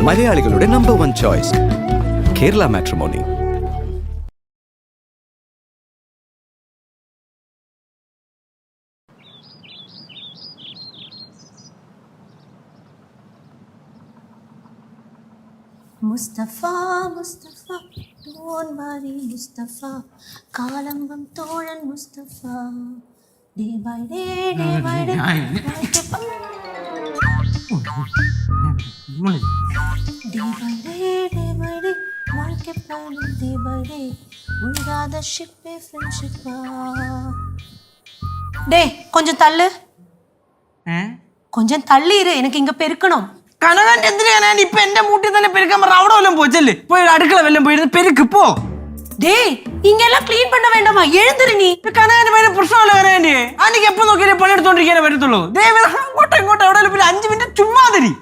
മലയാളികളുടെ number 1 choice Kerala matrimony. Mustafa, Mustafa, don't worry, Mustafa. Kalanvam thoran Mustafa. Day by day, day by day. Day by day, day by day. Multiplying day by day. Ulgada ship friendship. Day, கொஞ்சம் தள்ளு. கொஞ்சம் தள்ளி இரு, எனக்கு இங்க பெருக்கணும். കനകാന്റെ എന്തിനാ ഇപ്പൊ എന്റെ മൂട്ടിൽ തന്നെ പെരുക്കാൻ പറഞ്ഞ അവിടെ വല്ലതും പോച്ചല്ലേ പോയി അടുക്കള വല്ലതും പോയി പെരുക്ക് പോ. டேய் இங்கெல்லாம் க்ளீன் பண்ண வேண்டாமா, எழுந்துரு நீ. കനകാന്റെ പേര് പ്രശ്നമല്ല കനകാന്റെ അനിക്ക് എപ്പോ നോക്കിയാലേ പണിയെടുത്തോണ്ടിരിക്കാനേ പറ്റത്തുള്ളൂ. അങ്ങോട്ടോ ഇങ്ങോട്ടോ എവിടെ പിന്നെ 5 മിനിറ്റ് ചുമ്മാതിരി.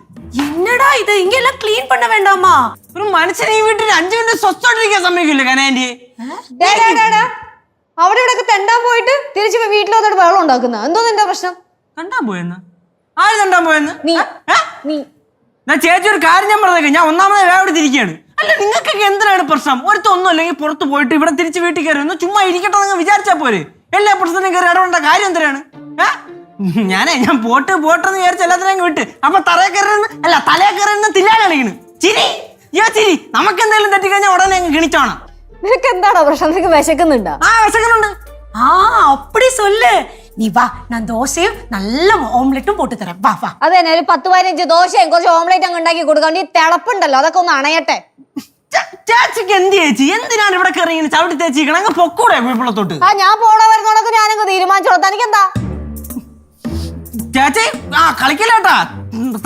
என்னடா இது, இங்கெல்லாம் க்ளீன் பண்ண வேண்டாமா? ഒരു മനുഷ്യനെ ഈ വീട്ടിൽ 5 മിനിറ്റ് സ്വസ്ഥമായിട്ടിരിക്കാൻ സമ്മതിക്കില്ലേ കനകാന്റെ? അവിടെ ഇവിടെ തെണ്ടാൻ പോയിട്ട് തിരിച്ചു വീട്ടിൽ വന്നിട്ട് വെള്ളം ഉണ്ടാക്കുന്ന എന്തോ നിന്റെ പ്രശ്നം? കണ്ടാൻ പോയെന്ന് ആര് കണ്ടാൻ പോയെന്ന്? നീ ഞാൻ ചേച്ചി ഒരു കാര്യം ഞാൻ പറഞ്ഞേക്കാം, ഞാൻ ഒന്നാമത് വേറെ തിരിക്കുകയാണ്. അല്ല നിങ്ങൾക്കൊക്കെ എന്തിനാണ് പ്രശ്നം? ഒരുത്തൊന്നും അല്ലെങ്കിൽ പുറത്ത് പോയിട്ട് ഇവിടെ തിരിച്ച് വീട്ടിൽ കയറി ഒന്ന് ചുമ്മാ ഇരിക്കട്ടെ നിങ്ങൾ വിചാരിച്ചാ പോരെ. എല്ലാ പ്രശ്നത്തിനും കയറി ഇടപെടേണ്ട കാര്യം എന്തിനാണ്? ഞാൻ പോട്ടെന്ന് വിചാരിച്ച എല്ലാത്തിനും വിട്ട് അപ്പൊ തലേ കയറി തില്ലാൻ കളിക്കണ്. ചിരി ചിരി നമുക്ക് എന്തെങ്കിലും തെറ്റിക്കഴിഞ്ഞാൽ ഉടനെ അങ്ങ് കിണിച്ചോണം. നിനക്ക് എന്താണോ പ്രശ്നം? നിനക്ക് വിശക്കുന്നുണ്ടോ? വിശക്കുന്നുണ്ട്. அப்படி சொல்லு. நீ வா, நான் தோசையும் நல்ல ഓംലെറ്റും പോട്ട് തരാം. വാ വാ. അതെ, ഒരു 10-15 ദോശയും കുറച്ച് ഓംലെറ്റ് അങ്ങ് ഉണ്ടാക്കി കൊടുക്കാൻ. ഈ തിളപ്പുണ്ടല്ലോ അതൊക്കെ ഒന്ന് അണയട്ടെ. ചേച്ചിക്ക് എന്ത് ചേച്ചി എന്തിനാണ് ഇവിടെ കയറി ഇങ്ങനെ ചവിട്ടി തേച്ചിരിക്കണം? അങ്ങ് പൊക്കൂടെ കുഴപ്പമുള്ളത്തോട്ട്. ഞാൻ പോണ വരുന്നോടൊക്കെ ഞാനങ്ങ് തീരുമാനിച്ചോളാം. തനിക്കെന്താ ചേച്ചി? കളിക്കല്ലേട്ടാ,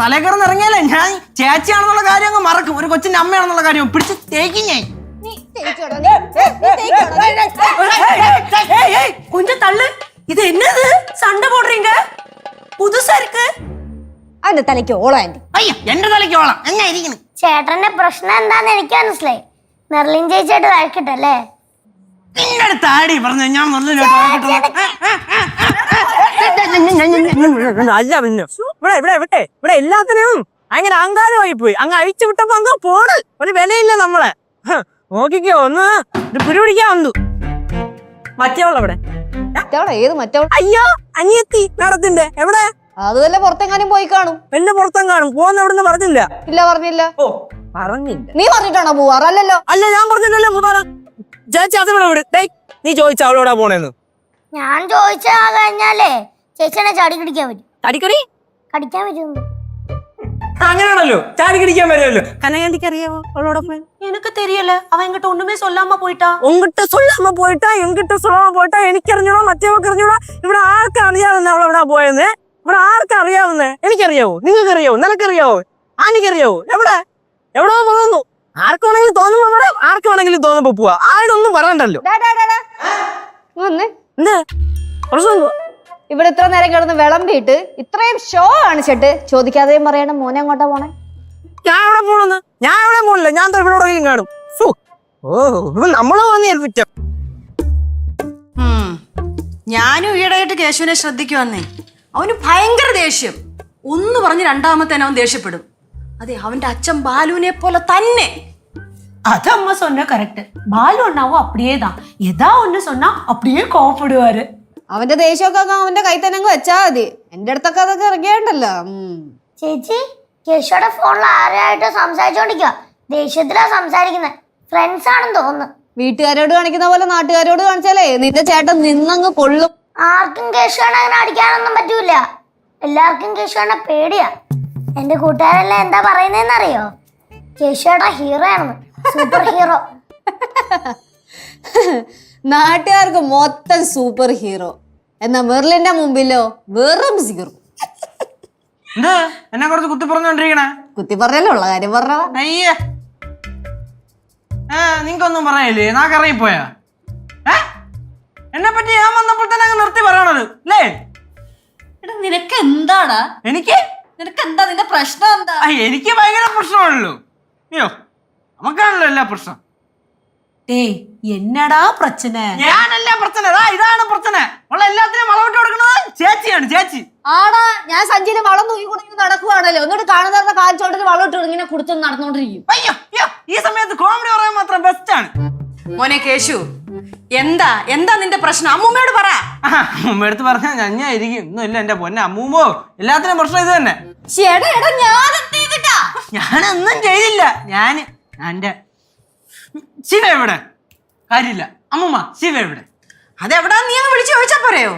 തലേ കയറുന്ന ഇറങ്ങിയാലേ ഞാൻ ചേച്ചിയാണെന്നുള്ള കാര്യം അങ്ങ് മറക്കും. ഒരു കൊച്ചിന്റെ അമ്മയാണെന്നുള്ള കാര്യം പിടിച്ച് തേക്കും ഞാൻ. கொஞ்சம் தள்ளு. இது என்னது சண்டை போடுறீங்க? புதுசா இருக்கு. അതിന്റെ തലയ്ക്ക് ഓളം ആന്റി. അയ്യോ എന്റെ തലയ്ക്ക് ഓളം എങ്ങനെ ഇരിക്കുന്നു? ചേട്ടന്റെ പ്രശ്നം എന്താന്ന് എനിക്ക് മനസ്സിലായി. മെർലിൻ ചേച്ചിയായിട്ട് വഴക്കിട്ടല്ലേ? നിന്റെ അടുത്ത് ആടി പറഞ്ഞു ഞാൻ അല്ല പിന്നെ ഇവിടെ എല്ലാത്തിനും അങ്ങനെ അഹങ്കാരമായി പോയി. അങ്ങ് അഴിച്ചു വിട്ടപ്പോ അങ്ങ് പോണ്. ഒരു വിലയില്ല നമ്മളെ. നോക്കിക്കോ ഒന്ന് പിടിപിടിക്കാൻ വന്നു. മറ്റവളെവിടെ? ഏത് മറ്റവൾ? അയ്യോ അനിയത്തി നടത്തിന്റെ എവിടെ? അത് വല്ല പുറത്തെങ്ങാനും പോയി കാണും. എന്നെ പുറത്തും കാണും. പോകുന്ന എവിടെ പറഞ്ഞില്ല? ഇല്ല പറഞ്ഞില്ല. ഓ പറഞ്ഞില്ല. നീ പറഞ്ഞിട്ടാണോ പോവാറല്ലോ? അല്ല ഞാൻ പറഞ്ഞില്ലല്ലോ പോവാറ. ചേച്ചി അതിവിടെ നീ ചോദിച്ച അവളോടാ പോണേന്ന്? ഞാൻ ചോദിച്ചാ കഴിഞ്ഞാലേ ചേച്ചിനെ ചാടി കടിക്കാൻ പറ്റും. ചാടിക്കറി കടിക്കാൻ പറ്റും. അങ്ങനെയാണല്ലോ ചാടി കടിക്കാൻ വരുമല്ലോ. കനകാന്റിക്ക് അറിയാമോ അവളോടൊപ്പം? எனக்கு தெரியல. அவ என்கிட்ட ஒண்ணுமே சொல்லாம போயிட்டா. ഉങ്കിട്ട് സൊല്ലാമ പോയിട്ടാ എങ്കിട്ട് സൊല്ലാമ പോയിട്ടാ എനിക്കറിഞ്ഞോളാം മറ്റേവർക്ക് അറിഞ്ഞോളാം. ഇവിടെ ആർക്കും അറിയാവുന്ന അവളെവിടെ പോയെന്ന്? ഇവിടെ ആർക്കും അറിയാവുന്നേ? എനിക്കറിയാവോ? നിങ്ങൾക്ക് അറിയാവോ? നിനക്കറിയാവോ? ആനിക്കറിയാവോ? എവിടെ പോകുന്നു? ആർക്ക് വേണമെങ്കിലും തോന്നുമ്പോ ഇവിടെ ആർക്ക് വേണമെങ്കിലും തോന്നുമ്പോ പോവാ. ആരോടൊന്നും പറയണ്ടല്ലോ. എന്താ പ്രശ്നം? ഇവിടെ ഇത്ര നേരം കിടന്ന് വിളമ്പിയിട്ട് ഇത്രയും ഷോ കാണിച്ചിട്ട് ചോദിക്കാതെയും പറയണം മോനെ അങ്ങോട്ടാ പോണേ? ഞാൻ എവിടെ പോണെന്ന്? ഞാൻ എവിടെ പോണില്ല. ഞാൻ ഇവിടെ കാണും. നമ്മള് വന്ന് ഏൽപ്പിച്ച. ഞാനും ഈയിടെയായിട്ട് കേശുവിനെ ശ്രദ്ധിക്കുവന്നേ. അവന് ഭയങ്കര ദേഷ്യം. ഒന്ന് പറഞ്ഞ് രണ്ടാമത്തേനെ അവൻ ദേഷ്യപ്പെടും. അതെ, അവന്റെ അച്ഛൻ ബാലുവിനെ പോലെ തന്നെ. அது அம்மா சொன்ன கரெக்ட். பாலு அண்ணாவும் அப்படியே தான். ஏதா ஒண்ணு சொன்னா அப்படியே கோவப்படுவாரு. അവന്റെ ദേഷ്യമൊക്കെ അവന്റെ കൈ തന്നെ അങ്ങ് വെച്ചാ മതി. എന്റെ അടുത്തൊക്കെ അതൊക്കെ ഇറങ്ങിയാണ്ടല്ലോ. ചേച്ചി കേശുടെ ഫോണിൽ ആരായിട്ട് സംസാരിച്ചോണ്ടിരിക്കുക. ദേഷ്യത്തിലാ സംസാരിക്കുന്നത്. ഫ്രണ്ട്സ് ആണെന്ന് തോന്നുന്നു. വീട്ടുകാരോട് കാണിക്കുന്ന പോലെ നാട്ടുകാരോട് കാണിച്ചാലേ നിന്റെ ചേട്ടൻ നിന്നങ്ങ് കൊള്ളും. ആർക്കും കേശുവിനെ അങ്ങനെ അടിക്കാനൊന്നും പറ്റൂല. എല്ലാവർക്കും കേശുവിനെ പേടിയാ. എന്റെ കൂട്ടുകാരെല്ലാം എന്താ പറയുന്നതെന്നറിയോ? കേശുടെ ഹീറോ ആണെന്ന്. Super hero. നാട്ടുകാർക്ക് മൊത്തം സൂപ്പർ ഹീറോ. എന്നാ മെർലിന്റെ മുമ്പിലോ വെറും സീറോ. എന്നെ കുറച്ച് കുത്തി പറഞ്ഞോണ്ടിരിക്കണേ. കുത്തി പറഞ്ഞല്ലോ ഉള്ള കാര്യം പറഞ്ഞ. അയ്യേ നിങ്ങക്കൊന്നും പറയല്ലേ? നാക്കറിയിപ്പോയാ എന്നെ പറ്റി ഞാൻ വന്നപ്പോൾ തന്നെ അങ്ങ് നിർത്തി പറയണത് അല്ലേ? നിനക്ക് എന്താടാ? നിനക്ക് എന്താ നിന്റെ പ്രശ്നം എന്താ? എനിക്ക് ഭയങ്കര പ്രശ്നമാണല്ലോ. അയ്യോ നമുക്കാണല്ലോ എല്ലാ പ്രശ്നം. டேய் என்னடா பிரச்சனை? ഞാനല്ല പ്രശ്നം, ഇതാണ് പ്രശ്നം. ഉള്ള എല്ലാത്തിനും വളവിട്ട് കൊടുക്കുന്നത് ചേച്ചിയാണ്, ചേച്ചി. ആടാ, ഞാൻ സഞ്ചിയിൽ വളം തൂക്കിക്കൊണ്ടിങ്ങനെ നടക്കുവാണല്ലോ. ഒന്നുകൂടി കാണുന്ന കാൽച്ചോട്ടിന് വളം ഇട്ട് ഇങ്ങനെ കുടിച്ചു നടന്നുകൊണ്ടിരിക്കും. അയ്യോ അയ്യോ, ഈ സമയത്ത് കോമഡി പറയാൻ മാത്രം ബെസ്റ്റ് ആണ്. മോനെ കേശു, എന്താ എന്താ നിന്റെ പ്രശ്നം? അമ്മൂമ്മയോട് പറ. അമ്മയടുത്ത് പറഞ്ഞാൽ ഞാനായിരിക്കും. ഒന്നുമില്ല എന്റെ പൊന്നെ അമ്മൂമ്മോ, എല്ലാത്തിനും പ്രശ്നം ഇത് തന്നെ. ഞാനൊന്നും ചെയ്തില്ല. എന്റെ ശിവ എവിടെ? കാര്യമില്ല അമ്മൂമ്മ, ശിവ എവിടെ? അതെവിടാ നീ അങ്ങ് വിളിച്ചു ചോദിച്ചാ പോരെയോ?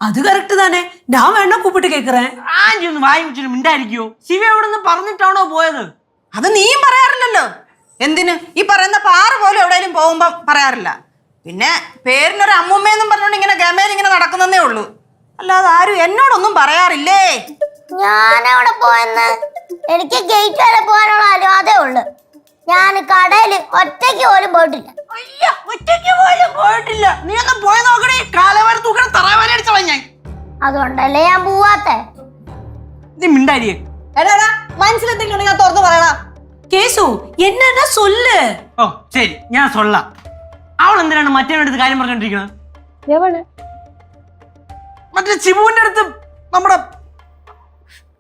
அது கரெக்ட் தானே, நான் வேணா கூப்பிட்டு கேக்குறேன். ആന്റി ഒന്ന് വായി വെച്ചിട്ട് മിണ്ടായിരിക്കോ? ശിവ എവിടെ നിന്ന് പറഞ്ഞിട്ടാണോ പോയത്? അത് നീയും പറയാറില്ലല്ലോ. എന്തിന് ഈ പറയുന്ന പാറ പോലും എവിടെയെങ്കിലും പോകുമ്പോ പറയാറില്ല. പിന്നെ പേരിനൊരു അമ്മൂമ്മയെന്നും പറഞ്ഞോണ്ട് ഇങ്ങനെ ഗമയിൽ ഇങ്ങനെ നടക്കുന്നതേ ഉള്ളൂ. അല്ലാതെ ആരും എന്നോടൊന്നും പറയാറില്ലേ. ഞാനവിടെ പോയെന്ന് എനിക്ക് ഗേറ്റ് വരെ പോകാനുള്ള അനുവാദേ ഉള്ളു. ഞാൻ കടയില് ഒറ്റയ്ക്ക് പോലും പോയിട്ടില്ല. അയ്യോ, ഒറ്റയ്ക്ക് പോലും പോയിട്ടില്ല. നീ ഒന്ന് പോയി നോക്കണേ, കാലവരെ തൂക്കണം, തറവാരി അടിച്ചോളാം ഞാൻ. അതുകൊണ്ടല്ലേ ഞാൻ പോവാത്തെ. നീ മിണ്ടായിരിക്കേ. എടാ, മനസ്സിലെന്തെങ്കിലും ഞാൻ തുറന്നു പറയണ. கேசு என்னன்னா சொல்லு. ഓ ശരി, ഞാൻ സൊല്ലാം. അവൾ എന്തിനാണ് മറ്റേ അടുത്ത് കാര്യം പറഞ്ഞോണ്ടിരിക്കുന്നത്? മറ്റേ ശിവുവിന്റെ അടുത്ത് നമ്മുടെ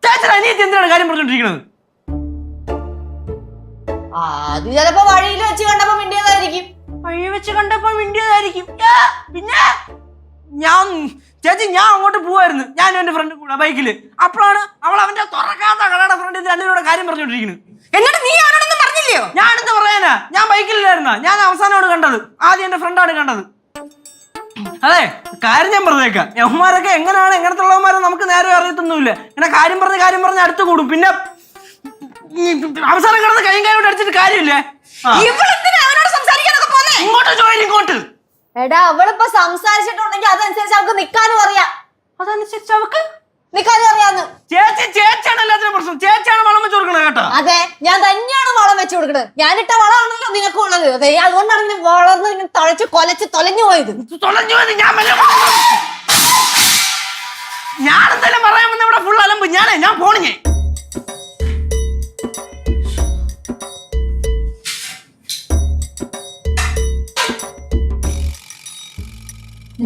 ചേച്ചി അനിയത്തി എന്തിനാണ് കാര്യം പറഞ്ഞോണ്ടിരിക്കുന്നത്? അത് ചിലപ്പോ വഴിയിൽ വെച്ച് കണ്ടപ്പോ മിണ്ടിയതായിരിക്കും. വഴി വെച്ച് കണ്ടപ്പോ മിണ്ടിയതായിരിക്കും. പിന്നെ ഞാൻ അങ്ങോട്ട് പോവായിരുന്നു, ഞാനും എന്റെ ഫ്രണ്ട് കൂടെ ബൈക്കില്. അപ്പോഴാണ് അവൾ അവന്റെ തുറക്കാത്ത കടയുടെ ഫ്രണ്ടിൽ രണ്ടുപേരുടെ കാര്യം പറഞ്ഞോണ്ടിരിക്കുന്നത്. എന്നിട്ട് നീ അവനോടൊന്നും പറഞ്ഞില്ലയോ? ഞാനെന്ത് പറയാനാ, ഞാൻ ബൈക്കിലായിരുന്ന. ഞാൻ അവസാനമാണ് കണ്ടത്, ആദ്യം എന്റെ ഫ്രണ്ടാണ് കണ്ടത്. അതെ, കാര്യം ഞാൻ പറഞ്ഞേക്കാം. യവന്മാരൊക്കെ എങ്ങനെയാണ്, എങ്ങനത്തെ ഉള്ളവന്മാരെ നമുക്ക് നേരെ അറിയത്തൊന്നുമില്ല. ഇങ്ങനെ കാര്യം പറഞ്ഞ് അടുത്ത് കൂടും. പിന്നെ അവസാനം കിടന്ന് കൈയും കൈയോട് അടിച്ചിട്ട് കാര്യമില്ലേ? ഇങ്ങോട്ട് ചോദിക്കും, ഇങ്ങോട്ട്. എടാ, അവളിപ്പോ സംസാരിച്ചിട്ടുണ്ടെങ്കിൽ അതനുസരിച്ച് അവൾക്ക് നിക്കാനും അറിയാം. അതനുസരിച്ച് അവക്ക് നിക്കാനും അറിയാന്ന്. ചേച്ചിയാണ് എല്ലാത്തിനും പ്രശ്നം. ചേച്ചിയാണ് വളം വെച്ച് കൊടുക്കണത് കേട്ടോ. അതെ, ഞാൻ തന്നെയാണ് വളം വെച്ച് കൊടുക്കണത്. ഞാനിട്ട വളമാണല്ലോ നിനക്കുള്ളത്. അതെ, അതുകൊണ്ടാണ് നീ വളർന്ന് ഇങ്ങനെ തഴച്ച് കൊലച്ച് തൊലഞ്ഞു പോയത്. ഞാൻ എന്തായാലും പറയാൻ വന്ന ഇവിടെ ഫുൾ അലമ്പ്. ഞാൻ പോണിഞ്ഞേ.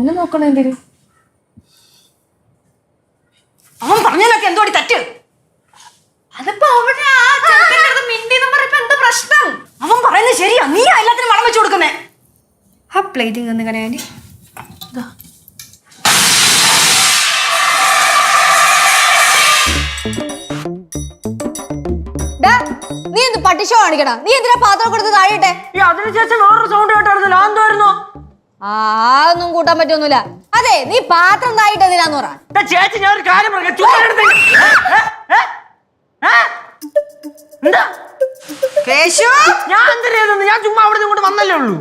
എന്നെ നോക്കണ എന്തിന്? അവൻ പറഞ്ഞതിലൊക്കെ എന്തോടി തെറ്റ്? അതിപ്പോ അവിടെ ആ ചെറുക്കൻ്റെ അടുത്ത് മിണ്ടിന്ന് പറഞ്ഞപ്പോ എന്താ പ്രശ്നം? അവൻ പറയുന്നത് ശരിയാ, നീ എല്ലാത്തിനും വളം വെച്ച് കൊടുക്കുന്നേ. ആ പ്ലേറ്റിംഗ് ഒന്ന് കനയാനി. നീ എന്ത് പട്ടിഷോ കാണിക്കണ? നീ എന്തിനാ പാത്രം കൊടുത്ത് താഴെട്ടെ? അതിനുശേഷം വേറൊരു സൗണ്ട് കേട്ടായിരുന്നല്ലോ, എന്തായിരുന്നു? ഒന്നും കൂട്ടാൻ പറ്റൊന്നുമില്ല. അതെ, നീ പാത്രം തായിട്ട് എന്തിനാന്ന് പറ. ചേച്ചി, ഞാൻ ഒരു കാര്യം പറയാം. ഞാൻ എന്തിനാ? ഞാൻ ചുമ്മാ അവിടെ ഇങ്ങോട്ട് വന്നല്ലേ ഉള്ളൂ.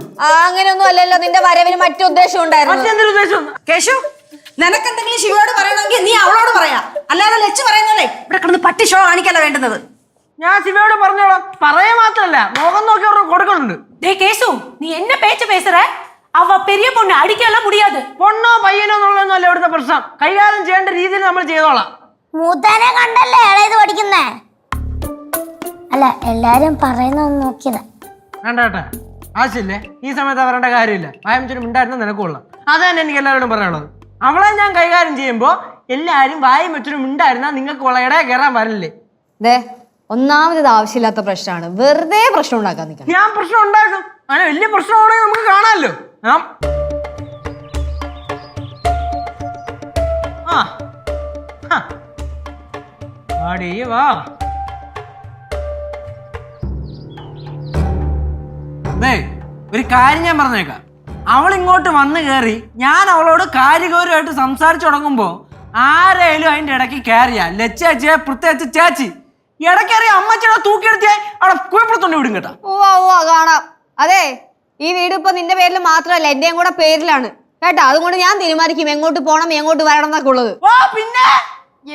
അങ്ങനെയൊന്നും അല്ലല്ലോ, നിന്റെ വരവിന് മറ്റു ഉദ്ദേശം ഉണ്ടായിരുന്നു. മറ്റെന്തൊരു ഉദ്ദേശം? കേശു, നിനക്കെന്തെങ്കിലും ശിവയോട് പറയണമെങ്കിൽ നീ അവളോട് പറയാ. അല്ലാതെ ലച്ച് പറയുന്നല്ലേ ഇവിടെ കിടന്ന് പട്ടി ഷോ കാണിക്കല്ല വേണ്ടുന്നത്. ഞാൻ ശിവയോട് പറഞ്ഞോളാം. പറയാൻ മാത്രല്ല, മുഖം നോക്കി അവർക്ക് കൊടുക്കുന്നുണ്ട്. டேய் கேசு, நீ என்ன பேச்சு பேசுற? அவ பெரிய பொண்ணு, அடிக்கலாம் முடியாது. പൊണ്ണോ പയ്യനോ എന്നുള്ളതൊന്നും അല്ല ഇവിടുത്തെ പ്രശ്നം. കൈകാര്യം ചെയ്യേണ്ട രീതിയിൽ നമ്മൾ ചെയ്തോളാം. മൂത്തനെ കണ്ടല്ലേ ഇളയത് പഠിക്കുന്നേ. അല്ല, എല്ലാരും പറയുന്നൊന്നും നോക്കിയതാ. വേണ്ട കേട്ടാ, ആവശ്യമില്ലേ. ഈ സമയത്ത് വരേണ്ട കാര്യമില്ല. വായമിച്ചൊരു മിണ്ടായിരുന്ന നിനക്കുള്ള അത് തന്നെ എനിക്ക് എല്ലാവരോടും പറയാനുള്ളത്. അവളെ ഞാൻ കൈകാര്യം ചെയ്യുമ്പോ എല്ലാരും വായും വെച്ചൊരു മിണ്ടായിരുന്ന നിങ്ങൾക്ക് വളയുടെ കയറാൻ വരില്ലേ. ഒന്നാമത് ആവശ്യമില്ലാത്ത പ്രശ്നമാണ്, വെറുതെ പ്രശ്നം ഉണ്ടാക്കാൻ നിൽക്കണം. ഞാൻ പ്രശ്നം ഉണ്ടാക്കും. അങ്ങനെ വലിയ പ്രശ്നമാണെങ്കിൽ നമുക്ക് കാണാമല്ലോ. വാ. ഒരു കാര്യം ഞാൻ പറഞ്ഞേക്കാം. അവൾ ഇങ്ങോട്ട് വന്ന് കയറി ഞാൻ അവളോട് കാര്യഗൗരവമായിട്ട് സംസാരിച്ചു തുടങ്ങുമ്പോ ആരായാലും അതിന്റെ ഇടയ്ക്ക് കയറിയാ ലച്ചേച്ചിയെ, പ്രത്യേകിച്ച് ചേച്ചി ഇടയ്ക്കറിയ അമ്മച്ചേടെ തൂക്കിയെടുത്തിയാ അവിടെ കുഴപ്പത്തുണ്ട് വിടും കേട്ടോ. കാണാം. അതെ, ഈ വീട് ഇപ്പൊ നിന്റെ പേരിൽ മാത്രമല്ല, എന്റെയും കൂടെ പേരിലാണ് കേട്ടോ. അതുകൊണ്ട് ഞാൻ തീരുമാനിക്കും എങ്ങോട്ട് പോണം എങ്ങോട്ട് വരണം എന്നൊക്കെ ഉള്ളത്. പിന്നെ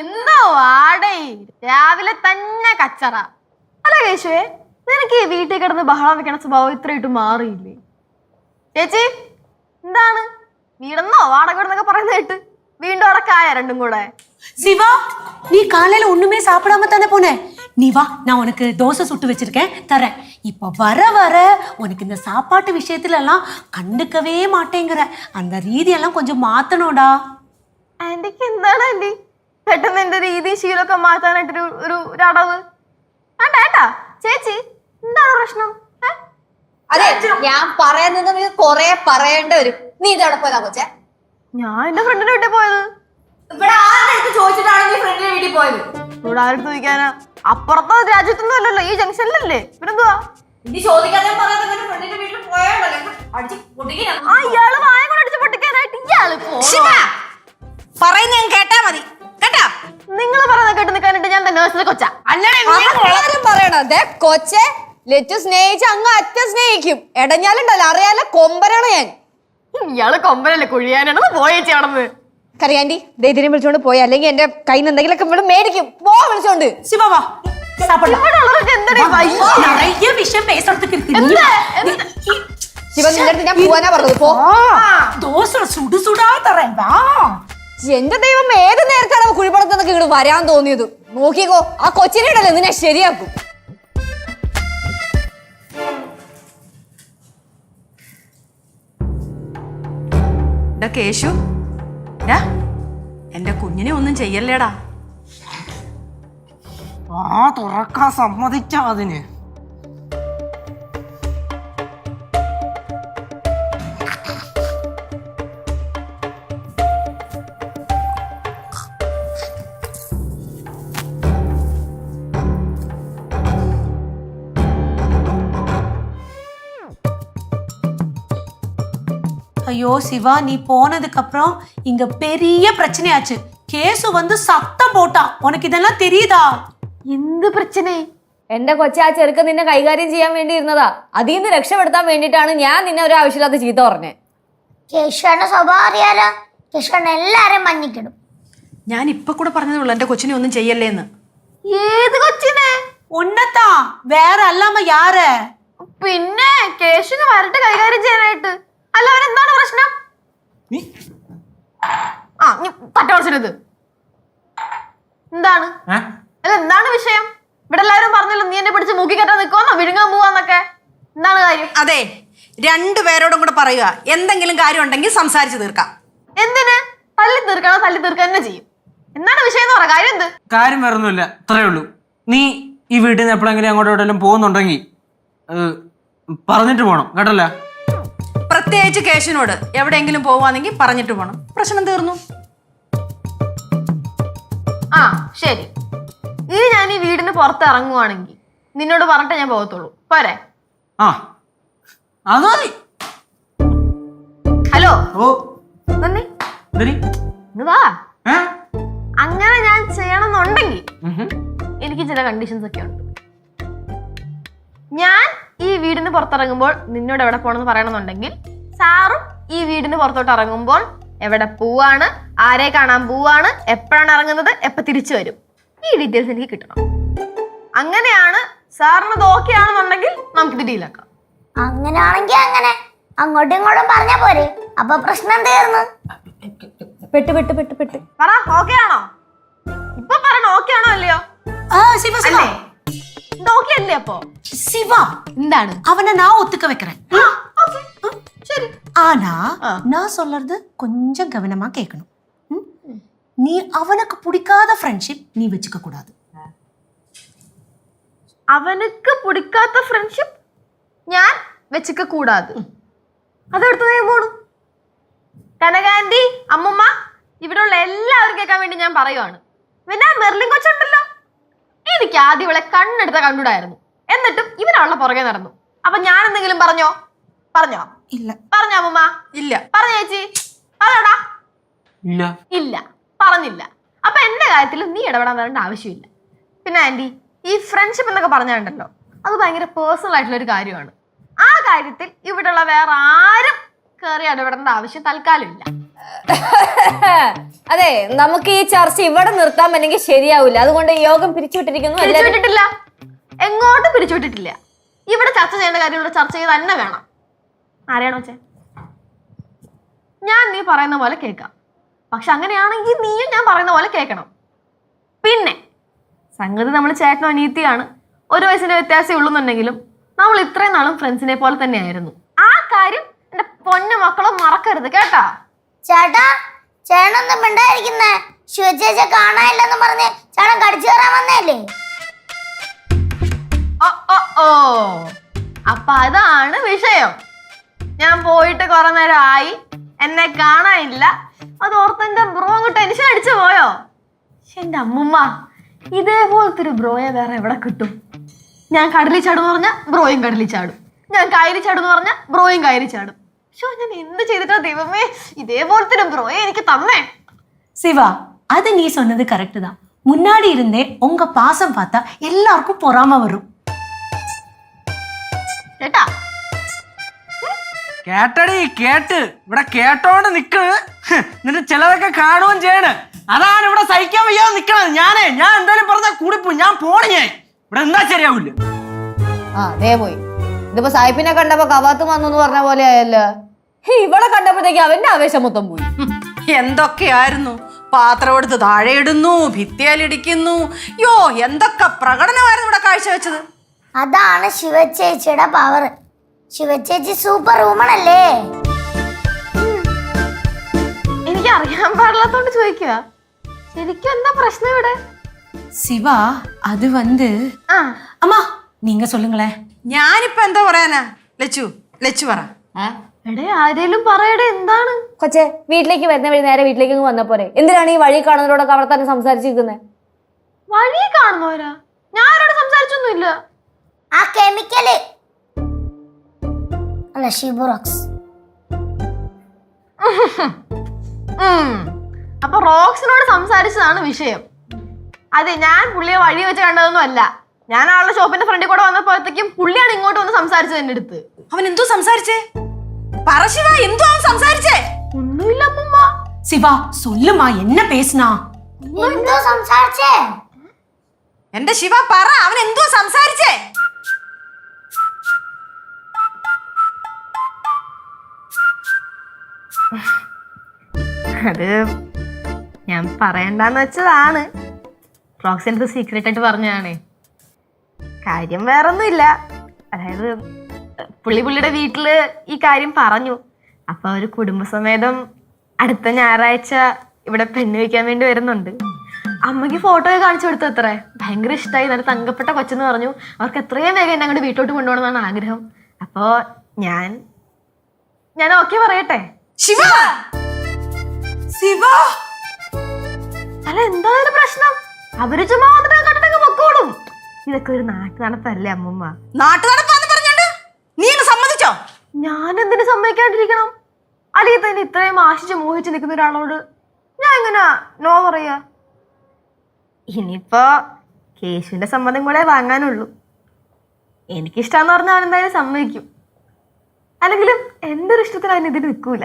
എന്തോ ആടേ രാവിലെ തന്നെ കച്ചറ. അല്ല കേശുവേ, നിനക്ക് ഈ വീട്ടിൽ കിടന്ന് ബഹളം വെക്കണ സ്വഭാവം ഇത്രയിട്ട് മാറിയില്ലേ? ചേച്ചി, എന്താണ് വീടെന്നോ വാടക വീടെന്നൊക്കെ പറയുന്ന കേട്ട് വീണ്ടും ഉടക്കായ രണ്ടും കൂടെ. சிவா நீ காலையில ஒண்ணுமே சாப்பிடாம தானே போன. நீ வா, நான் உனக்கு தோசை சுட்டு வச்சிருக்கேன் தரேன். இப்ப வர வர உனக்கு இந்த சாப்பாட்டு விஷயத்துல எல்லாம் கண்டுக்கவே மாட்டேங்கிற. அந்த രീതിയെല്ലാം கொஞ்சம் മാറ്റണോടാ. ആന്റിക്ക് എന്താണ് ആന്റി പെട്ടെന്ന് എന്റെ രീതി ശീലമൊക്കെ മാറ്റാനായിട്ടൊരു ഒരു അടവ്? വേണ്ട ഏട്ടാ. ചേച്ചി എന്താണ് പ്രശ്നം? അതെ, ഞാൻ പറയുന്നത് നീ കൊറേ പറയേണ്ടി വരും. നീ ഇതവിടെ പോയതാ കൊച്ചേ? ഞാൻ എന്റെ ഫ്രണ്ടിന്റെ വീട്ടിൽ പോയത്. ഇവിടെ ആരുടെ ചോദിച്ചിട്ടാണ് നീ ഫ്രണ്ടിന്റെ വീട്ടിൽ പോയത്? ഇവിടെ ആരും ചോദിക്കാനാ? അപ്പുറത്തെ രാജ്യത്തൊന്നും അല്ലല്ലോ, ഈ ജംഗ്ഷനിലല്ലേ. പിന്നെന്തുവാ? നീ ചോദിക്കാതെ ഫ്രണ്ടിന്റെ വീട്ടിൽ പോയാണല്ലോ അടിച്ച് പൊട്ടിക്കാൻ. ആ ഇയാള് വായ കൊണ്ട് അടിച്ച് പൊട്ടിക്കാനായിട്ട് ഇയാള് പറയുന്ന കേട്ടാ മതി കേട്ടാ. നിങ്ങൾ പറയുന്ന കേട്ട് നിൽക്കാനായിട്ട് ഞാൻ നേഴ്സിനെ കൊച്ചാ. പറയണേ കൊച്ചെ ലെറ്റു സ്നേഹിച്ച അങ്ങ് അറ്റ സ്നേഹിക്കും. എടഞ്ഞാലുണ്ടല്ലോ അറിയാലോ, കൊമ്പനാണ് ഞാൻ. ഇയാള് കൊമ്പനല്ലേ കുഴിയാനാണ് പോയേച്ചി അവിടെ. കറിയാൻറ്റി ഇതിനെ വിളിച്ചോണ്ട് പോയി, അല്ലെങ്കിൽ എന്റെ കയ്യിൽ നിന്ന് എന്തെങ്കിലുമൊക്കെ ഇവിടെ മേടിക്കും. പോ വിളിച്ചോണ്ട്. சிவா வா சாப்பிடலாம். நிறைய விஷயம் பேசுறதுக்கு இருக்கு. ശിവ നിന്റെ അടുത്ത് ഞാൻ പോവാനാ പറഞ്ഞത്. പോ. ദോശ സുടു സുടാ തരാം. വാ. എന്റെ ദൈവം, ഏത് നേരത്താണ് കുഴിപ്പടത്തൊക്കെ ഇങ്ങോട്ട് വരാൻ തോന്നിയത്? നോക്കിക്കോ, ആ കൊച്ചിനെ ഇടല്ലേ നിന്നെ ശരിയാക്കും. കേശു, എന്റെ കുഞ്ഞിനെ ഒന്നും ചെയ്യല്ലേടാ. ആ തുറക്കാൻ സമ്മതിച്ചാ അതിന്. ஐயோ சிவா, நீ போனதுக்கு அப்புறம் இங்க பெரிய பிரச்சனையாச்சு. கேசு வந்து சத்தம் போட்டா. உனக்கு இதெல்லாம் தெரியுதா? എന്ത് പ്രശ്നേ? എന്റെ കൊച്ചെ, ആ ചെറുക്കൻ നിന്നെ കൈകാര്യം ചെയ്യാൻ വേണ്ടി ഇരുന്നതാ. അതിൽ നിന്ന് രക്ഷപ്പെടുത്താൻ വേണ്ടിയിട്ടാണ് ഞാൻ നിന്നെ ഒരു ആവശ്യമില്ലാത്ത ചീത്ത പറഞ്ഞേ. കേശുവിന്റെ സ്വഭാവം അറിയാലോ. കേശുവിനെ എല്ലാരും മഞ്ഞിക്കിടും. ഞാൻ ഇപ്പൊ കൂടെ പറഞ്ഞതുള്ളൂ എന്റെ കൊച്ചിനെ ഒന്നും ചെയ്യല്ലേന്ന്. ഏത് കൊച്ചിനെ? ഒന്നത്താ, വേറെ അല്ലാമ യാര്? പിന്നെ കേശുന് വരട്ടെ കൈകാര്യം ചെയ്യാനായിട്ട്. അല്ല, അവൻ എന്താണ് പ്രശ്നം? ആ നീ പറ്റോർച്ചത് എന്താണ്? അല്ല, എന്താണ് വിഷയം? ഇവിടെ എല്ലാവരും പറഞ്ഞല്ലോ നീ എന്നെ പിടിച്ച് മൂക്കി കെട്ടാൻ നിൽക്കുവാന്നോ, വിഴുങ്ങാൻ പോവാന്നൊക്കെ. എന്താണ് കാര്യം? അതെ, രണ്ടുപേരോടും കൂടെ പറയുക, എന്തെങ്കിലും കാര്യം ഉണ്ടെങ്കിൽ സംസാരിച്ച് തീർക്കാം. എന്തിന്? തല്ലി തീർക്കണോ? തല്ലി തീർക്കാൻ തന്നെ ചെയ്യും. എന്താണ് വിഷയം എന്ന് പറ. കാര്യം എന്ത്? കാര്യം വേറൊന്നുമില്ല, അത്രേ ഉള്ളൂ. നീ ഈ വീട്ടിൽ നിന്ന് എപ്പോഴെങ്കിലും അങ്ങോട്ടും എവിടെയെങ്കിലും പോകുന്നുണ്ടെങ്കിൽ പറഞ്ഞിട്ട് പോകണം കേട്ടല്ല. പ്രത്യേകിച്ച് കേശുനോട് എവിടെയെങ്കിലും പോവാണെങ്കിൽ പറഞ്ഞിട്ട് പോകണം. പ്രശ്നം തീർന്നു. ആ ശരി, ഇനി ഞാൻ ഈ വീടിന് പുറത്ത് ഇറങ്ങുവാണെങ്കിൽ നിന്നോട് പറഞ്ഞിട്ട് ഞാൻ പോകത്തുള്ളൂ. പോരെ? ആ അത് മതി. ഹലോ. ഓ നന്ദി. എന്തിന്? വാ. അങ്ങനെ ഞാൻ ചെയ്യണമെന്നുണ്ടെങ്കിൽ എനിക്ക് ചില കണ്ടീഷൻസ് ഒക്കെ ഉണ്ട്. ഞാൻ ഈ വീടിന് പുറത്തിറങ്ങുമ്പോൾ നിന്നോട് എവിടെ പോകണമെന്ന് പറയണമെന്നുണ്ടെങ്കിൽ, സാറും ഈ വീടിന് പുറത്തോട്ട് ഇറങ്ങുമ്പോൾ എവിടെ പോവാണ്, ആരെ കാണാൻ പോവാണ്, എപ്പോഴാണ് ഇറങ്ങുന്നത്, എപ്പോൾ തിരിച്ചു വരും, ഈ ഡീറ്റെയിൽസ് എനിക്ക് കിട്ടണം. അങ്ങനെയാണ്. സാറിന് ഇത് ഓക്കെ ആണെന്നുണ്ടെങ്കിൽ നമുക്കിത് ഡീലാക്കാം. അങ്ങനെയാണെങ്കിൽ അങ്ങനെ അങ്ങോട്ടും ഇങ്ങോട്ടും പറഞ്ഞാ പോരെ, അപ്പൊ പ്രശ്നം തീർന്നു. പെട്ട് പെട്ട് പെട്ട് പെട്ട് പറ, ഓക്കെ ആണോ? ഇപ്പൊ പറയണ ഓക്കെ ആണോ അല്ലയോ? சிவா சிவா ഇത് ഓക്കെ അല്ലേ? അപ്പൊ சிவா, എന്താണ്? அவனை நான் ஒத்துக்க வைக்கிறேன். ശരി. ஆனா நான் சொல்றது கொஞ்சம் கவனமா கேட்கணும். நீ அவனுக்கு பிடிக்காத ஃப்ரெண்ட்ஷிப் நீ வச்சுக்க கூடாது. അവനക്ക് പിടിക്കാത്ത ഫ്രണ്ട്ഷിപ്പ് ഞാൻ വെച്ചിക്ക കൂടാതെ. അതെടുത്ത് പോണു. കനകാന്റി, അമ്മുമ്മ, ഇവിടെയുള്ള എല്ലാവരും കേൾക്കാൻ വേണ്ടി ഞാൻ പറയുവാണ്. പിന്നെ മെർലിൻ കൊച്ചുണ്ടല്ലോ, എനിക്ക് ആദ്യം ഇവളെ കണ്ണെടുത്ത കണ്ടുടായിരുന്നു. എന്നിട്ടും ഇവനുള്ള പുറകെ നടന്നു. അപ്പൊ ഞാൻ എന്തെങ്കിലും പറഞ്ഞോ? இல்ல. പറഞ്ഞോ അമ്മുമ്മ? ഇല്ല. പറഞ്ഞ ചേച്ചി? പറഞ്ഞോടാ? ഇല്ല. ഇല്ല, പറഞ്ഞില്ല. അപ്പൊ എന്റെ കാര്യത്തിൽ നീ ഇടപെടാൻ വരേണ്ട ആവശ്യമില്ല. പിന്നെ ആന്റി, ഈ ഫ്രണ്ട്ഷിപ്പ് എന്നൊക്കെ പറഞ്ഞുണ്ടല്ലോ, അത് ഭയങ്കര പേഴ്സണൽ ആയിട്ടുള്ള ഒരു കാര്യമാണ്. ആ കാര്യത്തിൽ ഇവിടെയുള്ള വേറെ ആരും കയറി ഇടപെടേണ്ട ആവശ്യം തൽക്കാലം ഇല്ല. അതെ, നമുക്ക് ഈ ചർച്ച ഇവിടെ നിർത്താൻ പറ്റുമെങ്കിൽ ശരിയാവില്ല. അതുകൊണ്ട് യോഗം പിരിച്ചുവിട്ടിരിക്കുന്നു. പിരിച്ചുവിട്ടിട്ടില്ല, എങ്ങോട്ടും പിരിച്ചുവിട്ടിട്ടില്ല. ഇവിടെ ചർച്ച ചെയ്യേണ്ട കാര്യമുള്ള ചർച്ച ചെയ്ത് തന്നെ വേണം. ആരെയാണോ ചേ? ഞാൻ നീ പറയുന്ന പോലെ കേൾക്കാം. പക്ഷെ അങ്ങനെയാണെങ്കിൽ നീയും ഞാൻ പറയുന്ന പോലെ കേൾക്കണം. പിന്നെ സംഗതി നമ്മൾ ചേട്ടനും അനിയത്തിയാണ്, 1 വയസ്സിന്റെ വ്യത്യാസമേ ഉള്ളൂന്നുണ്ടെങ്കിലും നമ്മൾ ഇത്രയും നാളും ഫ്രണ്ട്സിനെ പോലെ തന്നെയായിരുന്നു. ആ കാര്യം എന്റെ പൊന്നു മക്കളും മറക്കരുത് കേട്ടാ. ചേട്ടാ ചേട്ടനൊന്നും മിണ്ടായിരിക്കുന്നേ. ശിവചേച്ച കാണാനില്ലെന്ന് പറഞ്ഞ് ചേട്ടൻ കടിച്ചു കയറാൻ വന്നേല്ലേ? ഓ അപ്പൊ അതാണ് വിഷയം. ഞാൻ പോയിട്ട് കുറെ നേരം ആയി, എന്നെ കാണാനില്ല, അതോർത്ത് എന്റെ ബ്രോ അങ്ങ് ടെൻഷൻ അടിച്ചു പോയോ? എന്റെ അമ്മുമ്മ, ഇതേപോലത്തെ ഒരു ബ്രോയെ വേറെ എവിടെ കിട്ടും? ഞാൻ കടലിൽ ചാടുന്ന് പറഞ്ഞ ബ്രോയും കടലിൽ ചാടും, ഞാൻ കയറി ചാടുന്ന് പറഞ്ഞ ബ്രോയും കയറി ചാടും. പക്ഷോ ഞാൻ എന്ത് ചെയ്തിട്ടാ ദൈവമേ ഇതേപോലത്തെ ഒരു ബ്രോയെ എനിക്ക് തന്നേ? சிவா, அது நீ சொன்னது கரெக்ட் தான். முன்னாடி இருந்தே உங்க பாசம் பார்த்தா எல்லாருக்கும் பொறாம வரும். കേട്ടാ? കേട്ടടി കേട്ട് ഇവിടെ കേട്ടോണ്ട് നിക്കണ്. എന്നിട്ട് ചിലതൊക്കെ കാണുകയും ചെയ്യണ്. അതാണ് ഇവിടെ സഹിക്കാൻ വയ്യാതെ നിക്കണത്. ഞാൻ എന്തായാലും പറഞ്ഞാൽ കൂടിപ്പോ ഞാൻ പോണേ. ഞാൻ ഇവിടെ എന്താ ശരിയാവില്ല. അതേ പോയി. ഇതിപ്പോ സായിപ്പിനെ കണ്ടപ്പോ കവാത്ത് വന്നു പറഞ്ഞ പോലെ ആയല്ലോ. ഇവളെ കണ്ടപ്പോഴത്തേക്ക് അവന്റെ ആവേശം മൊത്തം പോയി. എന്തൊക്കെയായിരുന്നു, പാത്രം എടുത്ത് താഴെ ഇടുന്നു, ഭിത്തിയാലിടിക്കുന്നു. യോ എന്തൊക്കെ പ്രകടനമായിരുന്നു ഇവിടെ കാഴ്ചവെച്ചത്. അതാണ് ശിവചേച്ചിയുടെ പവർ. ശിവചേച്ചി സൂപ്പർ വുമൺ അല്ലേ? എനിക്ക് അറിയാൻ പാടില്ലാത്തോണ്ട് ചോദിക്കുക, ശരിക്കും എന്താ പ്രശ്നം ഇവിടെ? சிவா, அது வந்து அம்மா நீங்க சொல்லுங்களேன். ഞാനിപ്പോ എന്താ പറയാനാ? ലച്ചു പറ. എടേ ആരേലും പറയടേ, എന്താണ്? കൊച്ചെ, വീട്ടിലേക്ക് വരുന്ന വഴി നേരെ വീട്ടിലേക്ക് വന്നപ്പോരെ എന്തിനാണ് ഈ വഴി കാണുന്നവരോടൊക്കെ അവിടെ തന്നെ സംസാരിച്ചിരിക്കുന്നത്? വഴി കാണുന്നവരാ? ഞാൻ ആരോട് സംസാരിച്ചൊന്നുമില്ല. ആ കെമിക്കല് അല്ല, ഷിബുറോക്സ്. അപ്പൊ റോക്സിനോട് സംസാരിച്ചതാണ് വിഷയം. അതെ, ഞാൻ പുള്ളിയെ വഴി വെച്ച് കണ്ടതൊന്നും അല്ല. ഞാൻ ആളുടെ ഷോപ്പിന്റെ ഫ്രണ്ടിൽ കൂടെ വന്നപ്പോഴത്തേക്കും പുള്ളിയാണ് ഇങ്ങോട്ട് വന്ന് സംസാരിച്ചത് എന്റെ അടുത്ത്. അവൻ എന്തോ സംസാരിച്ചേ? പറ ശിവ, എന്തോ അവൻ സംസാരിച്ചേ? ഒന്നുമില്ല അമ്മൂമ്മ. சிவா சொல்லுமா, என்ன பேசுனா? എന്തോ സംസാരിച്ചേ? എന്റെ ശിവ പറ, അവൻ എന്തോ സംസാരിച്ചേ? അത് ഞാൻ പറയണ്ടെന്ന് വെച്ചതാണ്. റോക്സ് എനിക്ക് സീക്രട്ട് ആയിട്ട് പറഞ്ഞതാണേ. കാര്യം വേറൊന്നുമില്ല. അതായത് പുള്ളിയുടെ വീട്ടില് ഈ കാര്യം പറഞ്ഞു. അപ്പൊ അവര് കുടുംബസമേതം അടുത്ത ഞായറാഴ്ച ഇവിടെ പെണ്ണ് വയ്ക്കാൻ വേണ്ടി വരുന്നുണ്ട്. അമ്മയ്ക്ക് ഫോട്ടോ കാണിച്ചു കൊടുത്തു. അത്രേ ഭയങ്കര ഇഷ്ടമായി, നല്ല തങ്കപ്പെട്ട കൊച്ചെന്ന് പറഞ്ഞു. അവർക്ക് എത്രയും വേഗം എന്നെ അങ്ങോട്ട് വീട്ടോട്ട് കൊണ്ടുപോകണമെന്നാണ് ആഗ്രഹം. അപ്പോ ഞാൻ ഓക്കെ പറയട്ടെ? ശിവ சிவா, അല്ല എന്താ പ്രശ്നം? അവര് ചുമ്മാ വന്നിട്ട് കണ്ടിട്ടൊക്കെ പൊക്കോളും. ഇതൊക്കെ ഒരു നാട്ടു നടപ്പല്ലേ അമ്മൂമ്മ? നാട്ടു നടപ്പാന്ന് പറഞ്ഞോണ്ട് നീ അങ്ങ് സമ്മതിച്ചോ? ഞാൻ എന്തിനു സമ്മതിക്കാണ്ടിരിക്കണം? അല്ലെങ്കിൽ തന്നെ ഇത്രയും ആശിച്ച് മോഹിച്ച് നിൽക്കുന്ന ഒരാളോട് ഞാൻ എങ്ങനെ നോ പറയാ? ഇനിയിപ്പോ കേശുവിന്റെ സമ്മതം കൂടെ വാങ്ങാനുള്ളൂ. എനിക്കിഷ്ടാന്ന് പറഞ്ഞാൽ അവൻ എന്തായാലും സമ്മതിക്കും. അല്ലെങ്കിലും എന്റെ ഒരു ഇഷ്ടത്തിന് അവൻ ഇതിന് നിൽക്കൂല.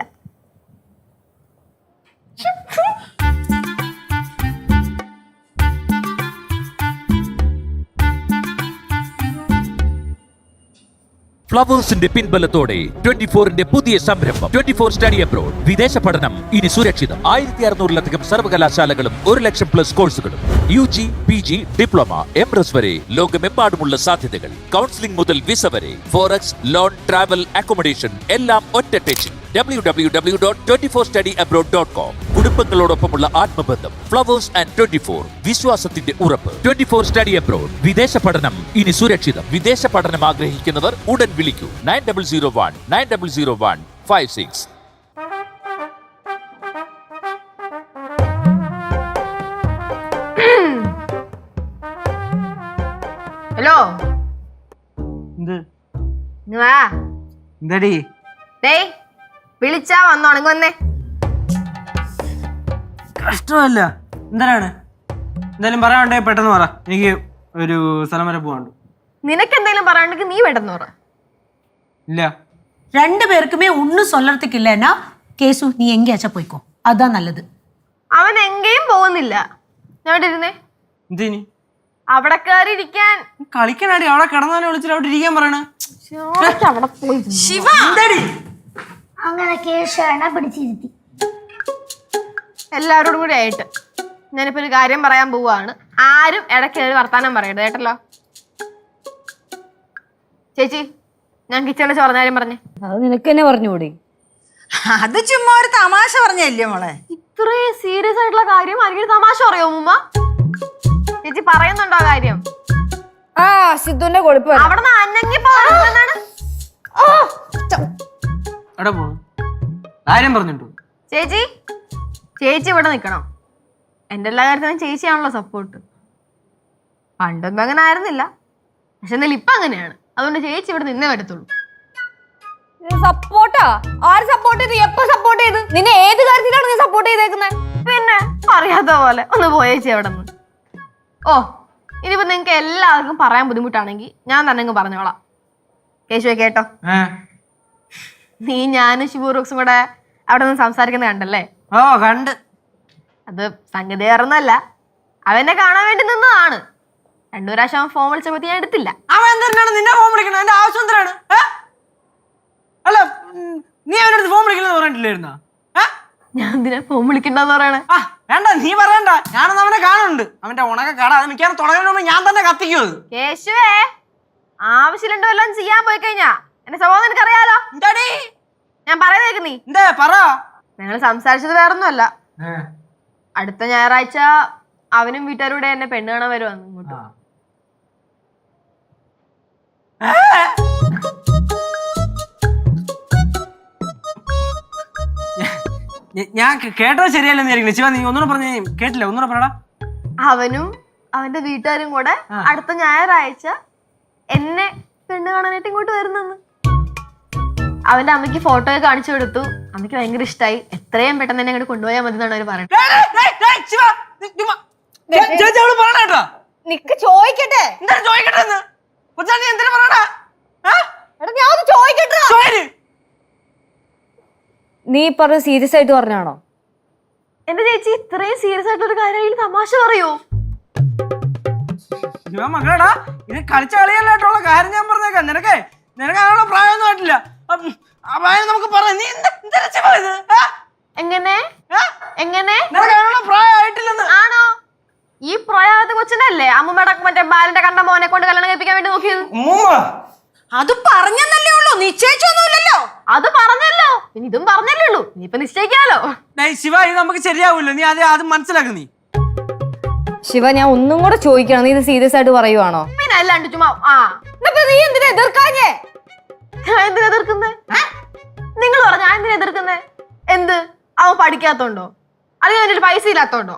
ഫ്ലവേഴ്സിന്റെ പിൻബലത്തോടെ 24ന്റെ പുതിയ സംരംഭം 24 സ്റ്റഡി അബ്രോഡ്. വിദേശ പഠനം ഇനി സുരക്ഷിതം. 1600-ലധികം സർവകലാശാലകളും 1,00,000+ കോഴ്സുകളും. UG, PG, ഡിപ്ലോമ, MRS വരെ ലോകമെമ്പാടുമുള്ള സാധ്യതകൾ. കൗൺസിലിംഗ് മുതൽ വിസ വരെ, ഫോറക്സ്, ലോൺ, ട്രാവൽ, അക്കോമഡേഷൻ എല്ലാം ഒറ്റ ടെച്ചിൽ. www.24studyabroad.com. കുടുംബങ്ങളോടൊപ്പമുള്ള ആത്മബന്ധം. ഫ്ലവേഴ്സ് ആൻഡ് 24, വിശ്വാസത്തിന്റെ ഉറപ്പ്. 24 സ്റ്റഡി അബ്രോഡ്. വിദേശ പഠനം ഇനി സുരക്ഷിതം. വിദേശ പഠനം ആഗ്രഹിക്കുന്നവർ ഉടൻ വിളിക്കൂ 9001-9001-56. ഹലോ, വാ. എന്താടി? ഡേയ്, വിളിച്ചാ വന്നോണെങ്കിൽ വന്നേ. കഷ്ടമല്ല. എന്തിനാണ്? എന്തായാലും പറയാണ്ടേ പെട്ടെന്ന് പറ. എനിക്ക് ഒരു സ്ഥലം വരെ പോവാണ്ട്. നിനക്ക് എന്തെങ്കിലും പറയാണ്ടെങ്കിൽ നീ പെട്ടെന്ന് പറ. ഇല്ല, 2 பேருக்குமே ஒன்னும் சொல்லறதுக்கு இல்லைன்னா கேசு நீ எங்கேயாச்சும் போய்க்கோ, அதான் நல்லது. അവൻ എங்கേയും പോകുന്നില്ല. ഞാൻ ഇവിടെ ഇരുന്നേ. എന്തിനി? അവിടെ കയറി ഇരിക്കാൻ. കളിക്കാനാടി. അവിടെ കിടന്നാലും വിളിച്ചിട്ട് അവിടെ ഇരിക്കാൻ പറയണേ. അവിടെ പോയി. ശിവ അങ്ങനെ കേശവനെ പിടിച്ചിരുത്തി. എല്ലാവരോടും കൂടി ആയിട്ട് ഞാനിപ്പോ ഒരു കാര്യം പറയാൻ പോവാണ്. ആരും ഇടയ്ക്ക് വർത്താനം പറയരുത് കേട്ടല്ലോ. ചേച്ചി, ഞാൻ കിച്ചണിൽ ചോർന്ന കാര്യം പറഞ്ഞേ. അത് നിനക്ക് തന്നെ പറഞ്ഞുകൂടി? അത് ചുമ്മാ ഒരു തമാശ പറഞ്ഞല്ലേ മോളെ. ഇത്രയും സീരിയസ് ആയിട്ടുള്ള കാര്യം ആരെങ്കിലും തമാശ പറയോ ഉമ്മ? ചേച്ചി പറയുന്നുണ്ടോ ആ കാര്യം? ആ സിദ്ധുവിന്റെ കൊഴുപ്പ് അവിടെ നിന്ന് അനങ്ങി പോകാനാണ്. എവിടെ പോണു? കാര്യം പറഞ്ഞിട്ടു. ചേച്ചി ചേച്ചി ഇവിടെ നിക്കണം. എന്റെ എല്ലാ കാര്യത്തിനും ചേച്ചിയാണല്ലോ സപ്പോർട്ട്. പണ്ടൊന്നും അങ്ങനെ ആയിരുന്നില്ല, പക്ഷെ എന്നാലും ഇപ്പൊ അങ്ങനെയാണ്. അതുകൊണ്ട് ചേച്ചി ഇവിടെ നിന്നേ വരത്തുള്ളൂ. സപ്പോർട്ടാ? ആര് സപ്പോർട്ട് ചെയ്ത്? എപ്പോ സപ്പോർട്ട് ചെയ്ത്? നിന്നെ ഏത് കാര്യത്തിലാണ് നീ സപ്പോർട്ട് ചെയ്തേക്കുന്നത്? പിന്നെ അറിയാത്ത പോലെ ഒന്ന് പോയേച്ചി അവിടെ നിന്ന്. ഓ, ഇനിയിപ്പോ നിങ്ങക്ക് എല്ലാവർക്കും പറയാൻ ബുദ്ധിമുട്ടാണെങ്കിൽ ഞാൻ തന്നെ പറഞ്ഞോളാം. കേശുവെ കേട്ടോ, നീ ഞാനും ശിവറോക്സും കൂടെ അവിടെ നിന്ന് സംസാരിക്കുന്നത് കണ്ടല്ലേ? ഓ കണ്ട്. അത് സംഗതി വേറൊന്നല്ല, അവനെ കാണാൻ വേണ്ടി നിന്നതാണ്. 2 പ്രാവശ്യം അവൻ ഫോൺ വിളിച്ചപ്പോ ഞാൻ എടുത്തില്ല. അവൻ എന്തിനാണ് നിന്നെ ഫോൺ വിളിക്കണത്? എന്റെ ആവശ്യം എന്തിനാണ്? അല്ല, നീ അവനടുത്ത് ഫോൺ വിളിക്കണമെന്ന് പറഞ്ഞിട്ടില്ലായിരുന്നോ? ഞാൻ എന്തിനാ ഫോൺ വിളിക്കണ്ടെന്ന് പറയണേ? ആ വേണ്ട, നീ പറയണ്ട. ഞാനൊന്നും അവനെ കാണുന്നുണ്ട്. അവന്റെ ഉണക്ക കട അത് മിക്കാറും തുടങ്ങുന്ന ഞാൻ തന്നെ കത്തിക്കും. അത് കേശുവേ, ആവശ്യമുണ്ടോ എല്ലാം ചെയ്യാൻ പോയി കഴിഞ്ഞാ എന്റെ സ്വഭാവം നിനക്കറിയാലോ. ഞാൻ പറയുന്നേക്ക് നീ എന്തേ പറ. ഞങ്ങൾ സംസാരിച്ചത് വേറൊന്നുമല്ല. അടുത്ത ഞായറാഴ്ച അവനും വീട്ടുകാരുടെ എന്നെ പെണ്ണ് കാണാൻ വരുവാന്ന് ഇങ്ങോട്ട്. ഞാൻ കേട്ടത് ശരിയല്ലെന്ന് വിചാരിക്കില്ല. ശിവ, നീ ഒന്നുകൂടെ പറഞ്ഞ കേട്ടില്ല. ഒന്നുകൂടെ പറയടാ. അവനും അവന്റെ വീട്ടുകാരും കൂടെ അടുത്ത ഞായറാഴ്ച എന്നെ പെണ്ണ് കാണാനായിട്ട് ഇങ്ങോട്ട് വരുന്നെന്ന്. അവന്റെ അമ്മയ്ക്ക് ഫോട്ടോ ഒക്കെ കാണിച്ചു കൊടുത്തു. അമ്മയ്ക്ക് ഭയങ്കര ഇഷ്ടമായി. എത്രയും പെട്ടെന്ന് എന്നെ അങ്ങോട്ട് കൊണ്ടുപോയാൽ മതി എന്നാണ് അവര് പറയുന്നത്. നിക്ക് ചോദിക്കട്ടെ. നീ പറഞ്ഞ സീരിയസ് ആയിട്ട് പറഞ്ഞാണോ? എന്റെ ചേച്ചി ഇത്രയും സീരിയസ് ആയിട്ടുള്ള കാര്യം തമാശ പറയൂ? മകളടാ, ഇത് കളിച്ച കളിയല്ലായിട്ടുള്ള കാര്യം ഞാൻ പറഞ്ഞേക്കാം. നിനക്ക് അതിനുള്ള പ്രായമൊന്നും ആയിട്ടില്ല. നമുക്ക് പറയാം. നീ എങ്ങനെ എങ്ങനെ പ്രായമായിട്ടില്ലെന്ന് ആണോ? ഈ പ്രായത്തെ കൊച്ചിനല്ലേ അമ്മൂമ്മയുടെ മറ്റേ ബാലിന്റെ കണ്ട മോനെ കൊണ്ട് കല്യാണം കഴിപ്പിക്കാൻ വേണ്ടി നോക്കിയത്? അത് പറഞ്ഞെന്നല്ലേ ഉള്ളൂ, നിശ്ചയിച്ചൊന്നുമില്ലല്ലോ. അത് പറഞ്ഞല്ലോ, ഇനി ഇതും പറഞ്ഞല്ലേ ഉള്ളൂ. ഇനിയിപ്പൊ നിശ്ചയിക്കാലോ. ശിവ, ഇത് നമുക്ക് ശരിയാവൂല്ലോ. നീ അത് മനസ്സിലാക്കും. നീ ശിവ, ഞാൻ ഒന്നും കൂടെ ചോദിക്കണം. നീ ഇത് സീരിയസ് ആയിട്ട് പറയുവാണോ? പിന്നെ അല്ലാണ്ട് ചുമ്മാ നീ എന്തിനാ എതിർക്കാഞ്ഞേ? ഞാൻ എന്തിനാ എതിർക്കുന്നേ? നിങ്ങൾ പറഞ്ഞ ഞാൻ എന്തിനാ എതിർക്കുന്നേ? എന്ത്, അവൻ പഠിക്കാത്തോണ്ടോ അല്ലെങ്കിൽ അവൻ്റെ പൈസ ഇല്ലാത്തോണ്ടോ?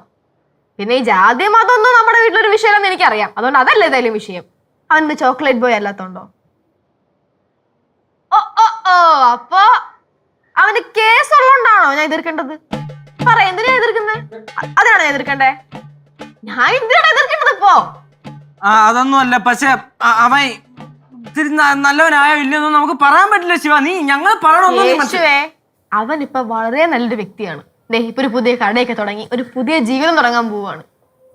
പിന്നെ ഈ ജാതി മതമൊന്നും നമ്മുടെ വീട്ടിലൊരു വിഷയമാണെന്ന് എനിക്കറിയാം. അതുകൊണ്ട് അതല്ല ഏതായാലും വിഷയം. അവൻ്റെ ചോക്ലേറ്റ് ബോയ് അല്ലാത്തോണ്ടോ? ഓ ഓ ഓ, അപ്പൊ അവന് കേസ് ഉള്ളതുകൊണ്ടാണോ ഞാൻ എതിർക്കേണ്ടത്? പറ, എന്തിനാ എതിർക്കുന്നേ? അതിനാണോ ഞാൻ എതിർക്കണ്ടേ? ഞാൻ എന്തിനാണ് എതിർക്കേണ്ടത് ഇപ്പോ? അതൊന്നും അല്ല. പക്ഷെ അവൻ ഇത്തിരി നല്ലവനായോ ഇല്ലെന്നോ നമുക്ക് പറയാൻ പറ്റില്ല. ശിവ, നീ ഞങ്ങൾ പറയണോ? അവൻ ഇപ്പൊ വളരെ നല്ലൊരു വ്യക്തിയാണ്. ഇപ്പൊ ഒരു പുതിയ കടയൊക്കെ തുടങ്ങി ഒരു പുതിയ ജീവിതം തുടങ്ങാൻ പോവാണ്.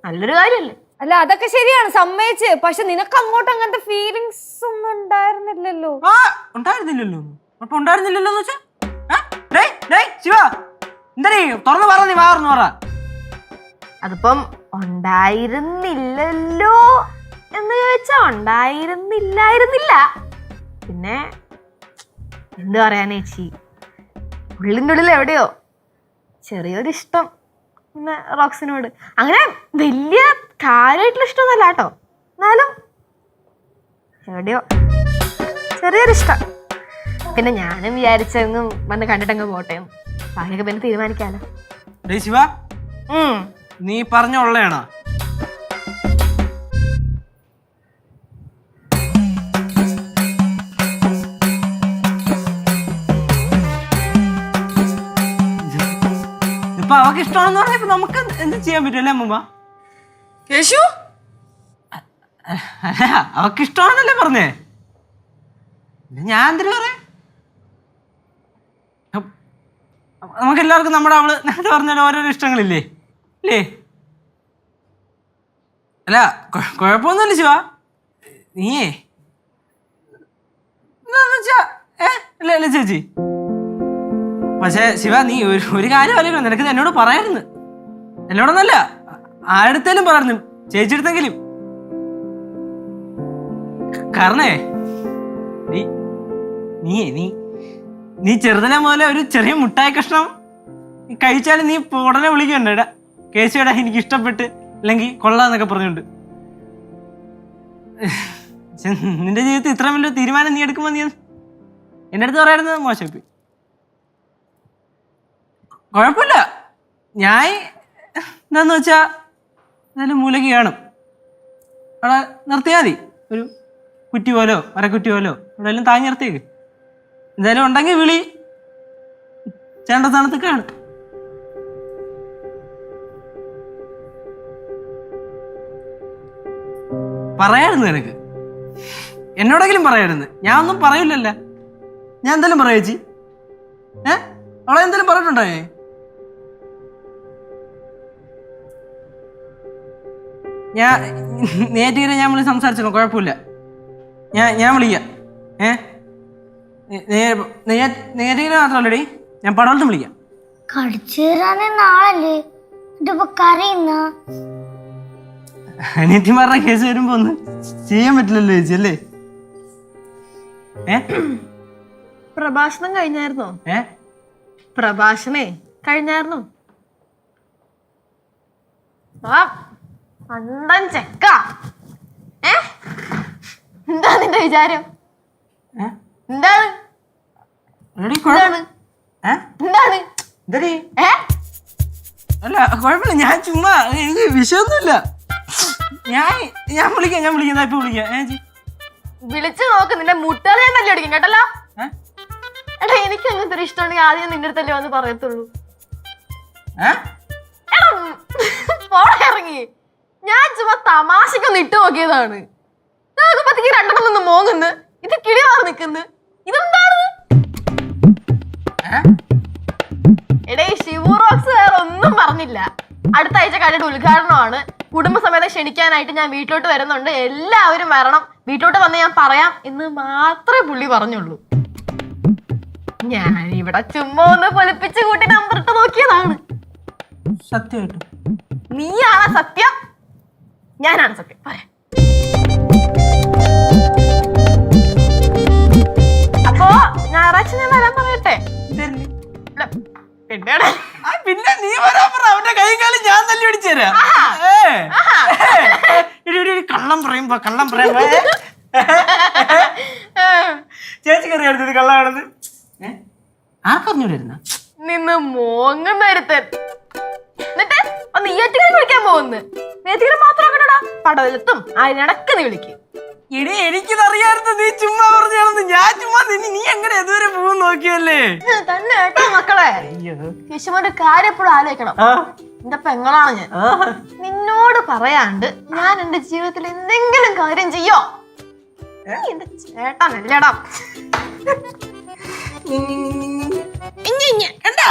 നല്ലൊരു കാര്യല്ലേ? അല്ല, അതൊക്കെ ശരിയാണ്, സമ്മതിച്ച്. പക്ഷെ നിനക്ക് അങ്ങോട്ട് അങ്ങനത്തെ ഫീലിങ്സ് ഒന്നും ഉണ്ടായിരുന്നില്ലല്ലോ. ഉണ്ടായിരുന്നില്ലല്ലോ അപ്പൊ ഉണ്ടായിരുന്നില്ലല്ലോ എന്ന് വെച്ചാ ശിവ എന്താ തുറന്ന് പറ. നീ വാർന്നു പറ. അതിപ്പം ഉണ്ടായിരുന്നില്ലല്ലോ എന്ന് ചോദിച്ചാ ഉണ്ടായിരുന്നില്ലായിരുന്നില്ല. പിന്നെ എന്ത് പറയാനേ ചേച്ചി, ഉള്ളിൻ്റെ ഉള്ളിൽ എവിടെയോ ചെറിയൊരു ഇഷ്ടം റോക്സിനോട്. അങ്ങനെ വലിയ കാര്യമായിട്ടുള്ള ഇഷ്ടമൊന്നുമല്ല കേട്ടോ, എന്നാലും എവിടെയോ ചെറിയൊരു ഇഷ്ടം. പിന്നെ ഞാനും വിചാരിച്ചങ്ങ് വന്ന് കണ്ടിട്ടങ്ങ് പോട്ടെ, ബാക്കിയൊക്കെ പിന്നെ തീരുമാനിക്കാലോ. ശിവ, നീ പറഞ്ഞുള്ളയാണോ? ഇപ്പൊ അവക്ക് ഇഷ്ടമാണെന്ന് പറഞ്ഞപ്പോ നമുക്ക് എന്ത് ചെയ്യാൻ പറ്റുമല്ലേ അമ്മൂമ്മ? കേശു, അവക്ക് ഇഷ്ടമാണെന്നല്ലേ പറഞ്ഞേ. ഞാൻ എന്തിനു പറയാ? നമുക്ക് എല്ലാവർക്കും നമ്മുടെ അവള് നേരത്തെ പറഞ്ഞാൽ ഓരോരോ ഇഷ്ടങ്ങളില്ലേ അല്ലേ? അല്ല, കുഴപ്പമൊന്നുമില്ല ശിവ. നീയേ അല്ലേ ചേച്ചി? പക്ഷെ ശിവ, നീ ഒരു കാര്യം അറിയില്ല. നിനക്ക് എന്നോട് പറയായിരുന്നു. എന്നോടൊന്നല്ല, ആരുടെത്തേലും പറഞ്ഞു, ചേച്ചിയെടുത്തെങ്കിലും. കാരണേ നീ ചെറുതനെ പോലെ ഒരു ചെറിയ മുട്ടായി കഷ്ണം കഴിച്ചാലും നീ ഉടനെ വിളിക്കണ്ട, കേശുവേടാ എനിക്ക് ഇഷ്ടപ്പെട്ട്, അല്ലെങ്കിൽ കൊള്ളാന്നൊക്കെ പറഞ്ഞുകൊണ്ട്. നിന്റെ ജീവിതത്തിൽ ഇത്ര വലിയ തീരുമാനം നീ എടുക്കുമ്പോൾ നീ എൻ്റെ അടുത്ത് പറയായിരുന്നത് മോശമായി. കുഴപ്പമില്ല, ഞാൻ എന്താന്ന് വെച്ചാ എന്തായാലും മൂലയ്ക്ക് കാണും, അവിടെ നിർത്തിയാൽ മതി. ഒരു കുറ്റി പോലോ അരക്കുറ്റി പോലോ എവിടെയെങ്കിലും താങ്ങി നിർത്തിയേക്ക്. എന്തായാലും ഉണ്ടെങ്കിൽ വിളി, ചേണ്ട സ്ഥാനത്ത് കാണും. പറയായിരുന്നു നിനക്ക്, എന്നോടെങ്കിലും പറയായിരുന്നു. ഞാൻ ഒന്നും പറയില്ലല്ലോ. ഞാൻ എന്തായാലും പറയാ ചേച്ചി. അവളെ എന്തായാലും പറഞ്ഞിട്ടുണ്ടോ? ഞാൻ നേറ്റിങ്ങനെ ഞാൻ വിളി സംസാരിച്ചോ, കുഴപ്പമില്ല. ഞാൻ വിളിക്കാം. നേറ്റിങ്ങനെ മാത്രമല്ലടി, ഞാൻ പടവലത്തും വിളിക്കാം. കടിച്ചു തരാനേ നാളല്ലേ, ഇതിപ്പോ കരയുന്ന അനിയത്തിമാരുടെ കേസ് വരുമ്പോ ഒന്നും ചെയ്യാൻ പറ്റില്ലല്ലോ ചേച്ചി, അല്ലേ? പ്രഭാഷണം കഴിഞ്ഞായിരുന്നോ? പ്രഭാഷണേ കഴിഞ്ഞായിരുന്നോ? അണ്ടൻ ചെക്ക, എന്താ നിന്റെ വിചാരം? എന്താണ് എന്താണ്? അല്ല കുഴപ്പമില്ല, ഞാൻ ചുമ്മാ, എനിക്ക് വിഷയമൊന്നുമില്ല. ഞാൻ വിളിക്കാം, ഇപ്പൊ വിളിക്കാം. വിളിച്ചു നോക്ക്, നിന്റെ മുട്ടാതെ ഞാൻ തല്ലി അടിക്കും കേട്ടല്ലോ. എടാ എനിക്ക് അങ്ങനത്തെ ഒരു ഇഷ്ടമുണ്ടെങ്കിൽ ആദ്യം നിന്റെ അടുത്തല്ലേ വന്ന് പറയത്തുള്ളൂ. ഇറങ്ങി ഞാൻ ചുമ്മാ തമാശക്കൊന്ന് ഇട്ട് നോക്കിയതാണ്. നോക്കുമ്പത്തേക്ക് രണ്ടെണ്ണം നിന്ന് മോങ്ങുന്നു, ഇത് കിളി മാറി നിൽക്കുന്നു. ഇതെന്താണ്? എടേ ശിവു റോക്സ് വേറെ ഒന്നും പറഞ്ഞില്ല. അടുത്ത ആഴ്ച കടയുടെ ഉദ്ഘാടനമാണ്. കുടുംബസമേതം ക്ഷണിക്കാനായിട്ട് ഞാൻ വീട്ടിലോട്ട് വരുന്നുണ്ട്, എല്ലാവരും വരണം, വീട്ടിലോട്ട് വന്ന് ഞാൻ പറയാം എന്ന് മാത്രമേ പുള്ളി പറഞ്ഞുള്ളൂ. ഞാൻ ഇവിടെ ചുമ്മാ ഒന്ന് പൊലിപ്പിച്ച് കൂട്ടി നമ്പർ ഇട്ട് നോക്കിയതാണ്. സത്യമായിട്ടും നീയാണ് സത്യം, ഞാനാണ് സത്യം. പറയാം. അപ്പോ ഞായറാഴ്ച ഞാൻ വരാൻ പറയട്ടെ? പിന്നെ നീ വരാൻ പറ, അവന്റെ കൈയും കാലും ഞാൻ തല്ലി പിടിച്ചു തരാം. കള്ളം പറയുമ്പോ ചേച്ചി കറിയാടുന്നത് കള്ളാണെന്ന് ആർക്കറിഞ്ഞൂടായിരുന്ന? നിന്ന് മോങ്ങുന്ന ഒരുത്തൻ. എന്നിട്ട് നെയ്യാറ്റിനെ വിളിക്കാൻ പോകുന്നു. നെയ്യാറ്റിനെ മാത്രമാക്കണടാ, പടവലത്തും അതിനിടക്ക് നീ വിളിക്കും. എടി എനിക്കിതറിയായിരുന്നു, നീ ചുമ്മാ പറഞ്ഞാണെന്ന്. ഞാൻ ചുമ്മാ നീ എങ്ങനെ എതുവരെ പോകും നോക്കിയല്ലേ തന്നെ കേട്ടോ മക്കളെ. യേശുമോന്റെ കാര്യം എപ്പോഴും ആലോചിക്കണം. എന്റെ പെങ്ങളാണ് ഞാൻ. നിന്നോട് പറയാണ്ട് ഞാൻ എന്റെ ജീവിതത്തിൽ എന്തെങ്കിലും കാര്യം ചെയ്യോ? എന്റെ ചേട്ടനല്ലടാ. കണ്ടാ,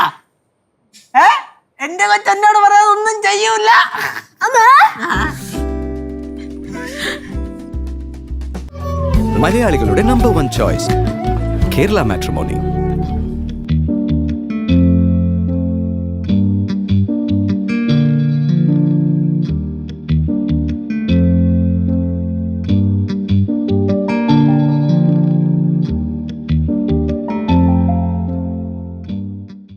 എന്റെ കൊച്ചെന്നോട് പറയാതെ ഒന്നും ചെയ്യൂല. മലയാളികളുടെ നമ്പർ 1 ചോയ്സ് കേരള മാട്രിമോണി.